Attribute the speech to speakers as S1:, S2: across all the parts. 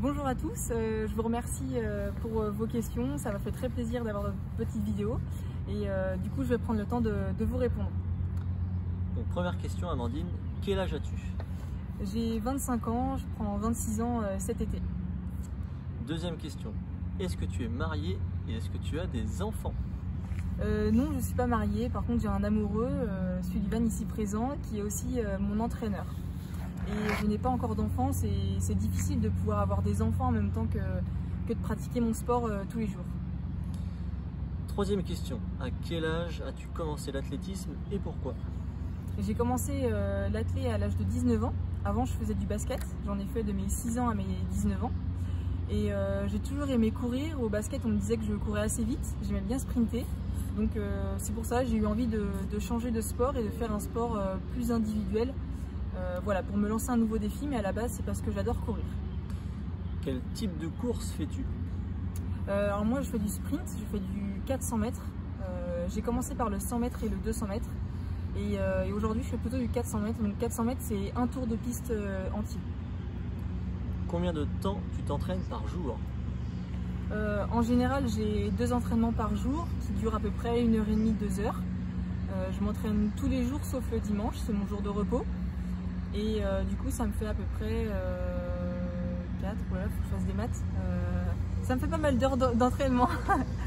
S1: Bonjour à tous, je vous remercie pour vos questions, ça m'a fait très plaisir d'avoir votre petite vidéo et du coup je vais prendre le temps de vous répondre.
S2: Donc, première question Amandine, quel âge as-tu?
S1: J'ai 25 ans, je prends 26 ans cet été.
S2: Deuxième question, est-ce que tu es mariée et est-ce que tu as des enfants?
S1: Non, je ne suis pas mariée, par contre j'ai un amoureux, Sullivan ici présent, qui est aussi mon entraîneur. Et je n'ai pas encore d'enfants, c'est difficile de pouvoir avoir des enfants en même temps que de pratiquer mon sport tous les jours.
S2: Troisième question, à quel âge as-tu commencé l'athlétisme et pourquoi?
S1: J'ai commencé l'athlé à l'âge de 19 ans. Avant je faisais du basket, j'en ai fait de mes 6 ans à mes 19 ans. Et j'ai toujours aimé courir. Au basket on me disait que je courais assez vite, j'aimais bien sprinter. Donc c'est pour ça que j'ai eu envie de changer de sport et de faire un sport plus individuel. Voilà, pour me lancer un nouveau défi, mais à la base c'est parce que j'adore courir.
S2: Quel type de course fais-tu?
S1: Alors moi je fais du sprint, je fais du 400 mètres. J'ai commencé par le 100 mètres et le 200 mètres. Et aujourd'hui je fais plutôt du 400 mètres. Donc 400 mètres c'est un tour de piste entier.
S2: Combien de temps tu t'entraînes par jour?
S1: En général j'ai 2 entraînements par jour qui durent à peu près 1h30, 2 heures. Je m'entraîne tous les jours sauf le dimanche, c'est mon jour de repos. Et du coup ça me fait à peu près 4, voilà, faut que je fasse des maths. Ça me fait pas mal d'heures d'entraînement.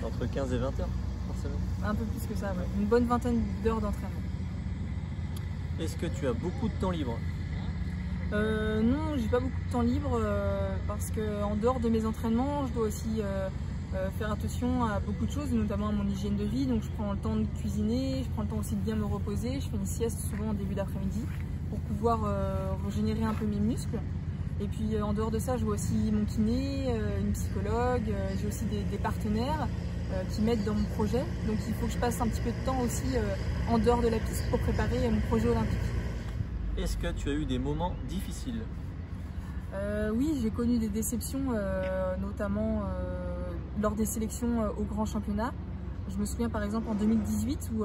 S2: Entre 15 et 20 heures par semaine?
S1: Un peu plus que ça, ouais. Une bonne vingtaine d'heures d'entraînement.
S2: Est-ce que tu as beaucoup de temps libre?
S1: Non, j'ai pas beaucoup de temps libre parce que en dehors de mes entraînements, je dois aussi faire attention à beaucoup de choses, notamment à mon hygiène de vie. Donc je prends le temps de cuisiner, je prends le temps aussi de bien me reposer. Je fais une sieste souvent en début d'après-midi pour pouvoir régénérer un peu mes muscles. Et puis en dehors de ça, je vois aussi mon kiné, une psychologue, j'ai aussi des partenaires qui m'aident dans mon projet. Donc il faut que je passe un petit peu de temps aussi en dehors de la piste pour préparer mon projet olympique.
S2: Est-ce que tu as eu des moments difficiles?
S1: Oui, j'ai connu des déceptions, notamment lors des sélections au grand championnat. Je me souviens par exemple en 2018 où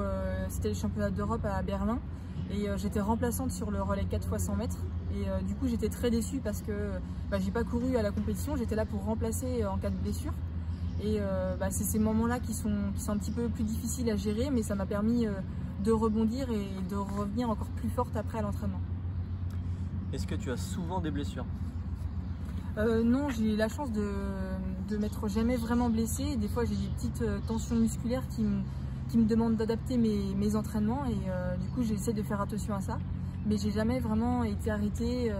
S1: c'était les championnats d'Europe à Berlin et j'étais remplaçante sur le relais 4 x 100 mètres et du coup j'étais très déçue parce que j'ai pas couru à la compétition, j'étais là pour remplacer en cas de blessure et c'est ces moments-là qui sont un petit peu plus difficiles à gérer, mais ça m'a permis de rebondir et de revenir encore plus forte après à l'entraînement.
S2: Est-ce que tu as souvent des blessures?
S1: Non, j'ai la chance de m'être jamais vraiment blessée. Des fois j'ai des petites tensions musculaires qui me demandent d'adapter mes entraînements et du coup j'essaie de faire attention à ça. Mais j'ai jamais vraiment été arrêtée,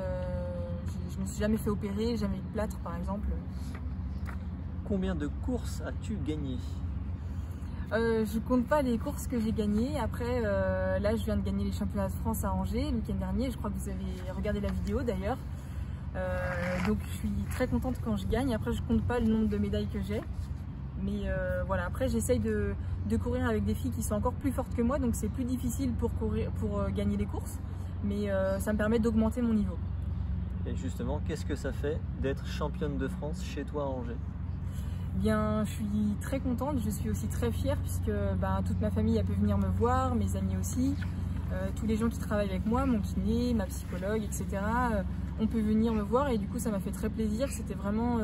S1: je me suis jamais fait opérer, jamais eu de plâtre par exemple.
S2: Combien de courses as-tu gagné?
S1: Je compte pas les courses que j'ai gagnées. Après, là, je viens de gagner les championnats de France à Angers le week-end dernier. Je crois que vous avez regardé la vidéo d'ailleurs. Donc, je suis très contente quand je gagne. Après, je compte pas le nombre de médailles que j'ai. Mais voilà, après, j'essaye de courir avec des filles qui sont encore plus fortes que moi. Donc, c'est plus difficile pour gagner les courses. Mais ça me permet d'augmenter mon niveau.
S2: Et justement, qu'est-ce que ça fait d'être championne de France chez toi à Angers?
S1: Bien, je suis très contente, je suis aussi très fière puisque toute ma famille a pu venir me voir, mes amis aussi, tous les gens qui travaillent avec moi, mon kiné, ma psychologue, etc. On peut venir me voir et du coup ça m'a fait très plaisir, c'était vraiment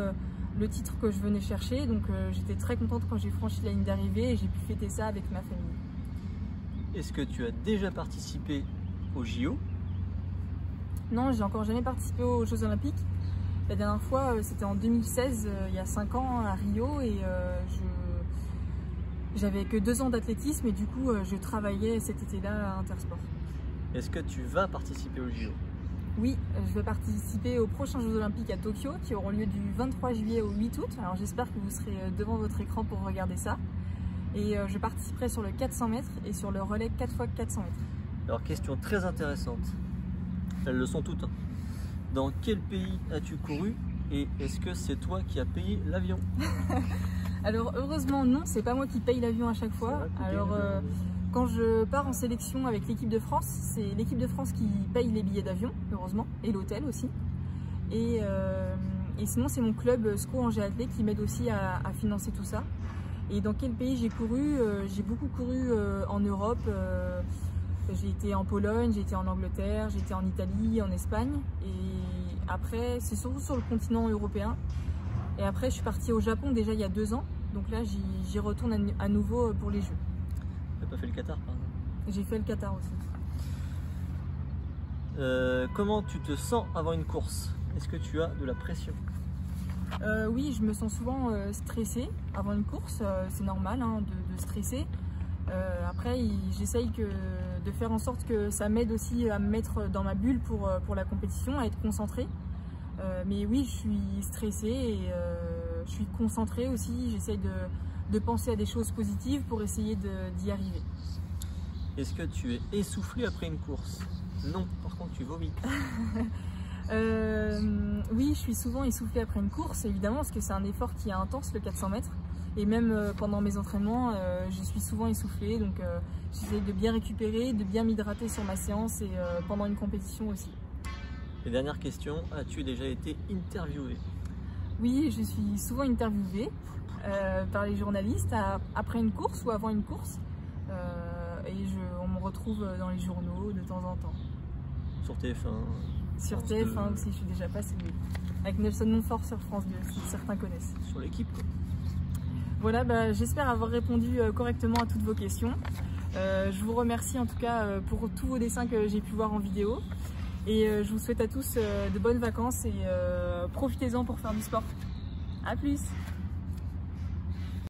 S1: le titre que je venais chercher, donc j'étais très contente quand j'ai franchi la ligne d'arrivée et j'ai pu fêter ça avec ma famille.
S2: Est-ce que tu as déjà participé aux JO?
S1: Non, j'ai encore jamais participé aux Jeux Olympiques. La dernière fois, c'était en 2016, il y a 5 ans à Rio et j'avais que 2 ans d'athlétisme et du coup je travaillais cet été-là à Intersport.
S2: Est-ce que tu vas participer aux JO?
S1: Oui, je vais participer aux prochains Jeux Olympiques à Tokyo qui auront lieu du 23 juillet au 8 août. Alors j'espère que vous serez devant votre écran pour regarder ça. Et je participerai sur le 400 mètres et sur le relais 4 x 400 mètres.
S2: Alors question très intéressante, elles le sont toutes. Dans quel pays as-tu couru et est-ce que c'est toi qui as payé l'avion?
S1: Alors heureusement non, c'est pas moi qui paye l'avion à chaque fois. Alors quand je pars en sélection avec l'équipe de France, c'est l'équipe de France qui paye les billets d'avion, heureusement, et l'hôtel aussi. Et sinon c'est mon club SCO Angers Athlé qui m'aide aussi à financer tout ça. Et dans quel pays j'ai couru? J'ai beaucoup couru en Europe. J'ai été en Pologne, j'ai été en Angleterre, j'ai été en Italie, en Espagne et Après, c'est surtout sur le continent européen. Et après, je suis partie au Japon déjà il y a 2 ans. Donc là, j'y retourne à nouveau pour les Jeux.
S2: T'as pas fait le Qatar par exemple?
S1: J'ai fait le Qatar aussi.
S2: Comment tu te sens avant une course? Est-ce que tu as de la pression?
S1: Oui, je me sens souvent stressée avant une course. C'est normal hein, de stresser. Après, j'essaye de faire en sorte que ça m'aide aussi à me mettre dans ma bulle pour la compétition, à être concentrée. Mais oui, je suis stressée et je suis concentrée aussi. J'essaye de penser à des choses positives pour essayer d'y arriver.
S2: Est-ce que tu es essoufflé après une course? Non, par contre tu vomis.
S1: Oui, je suis souvent essoufflée après une course, évidemment, parce que c'est un effort qui est intense, le 400 mètres. Et même pendant mes entraînements, je suis souvent essoufflée, donc j'essaie de bien récupérer, de bien m'hydrater sur ma séance et pendant une compétition aussi.
S2: Et dernière question, as-tu déjà été interviewée?
S1: Oui, je suis souvent interviewée par les journalistes après une course ou avant une course. Et on me retrouve dans les journaux de temps en temps.
S2: Sur TF1?
S1: Sur TF1 aussi, je suis déjà passée, oui. Avec Nelson Montfort sur France 2, si certains connaissent.
S2: Sur l'équipe quoi.
S1: Voilà, j'espère avoir répondu correctement à toutes vos questions. Je vous remercie en tout cas pour tous vos dessins que j'ai pu voir en vidéo. Et je vous souhaite à tous de bonnes vacances et profitez-en pour faire du sport. A plus!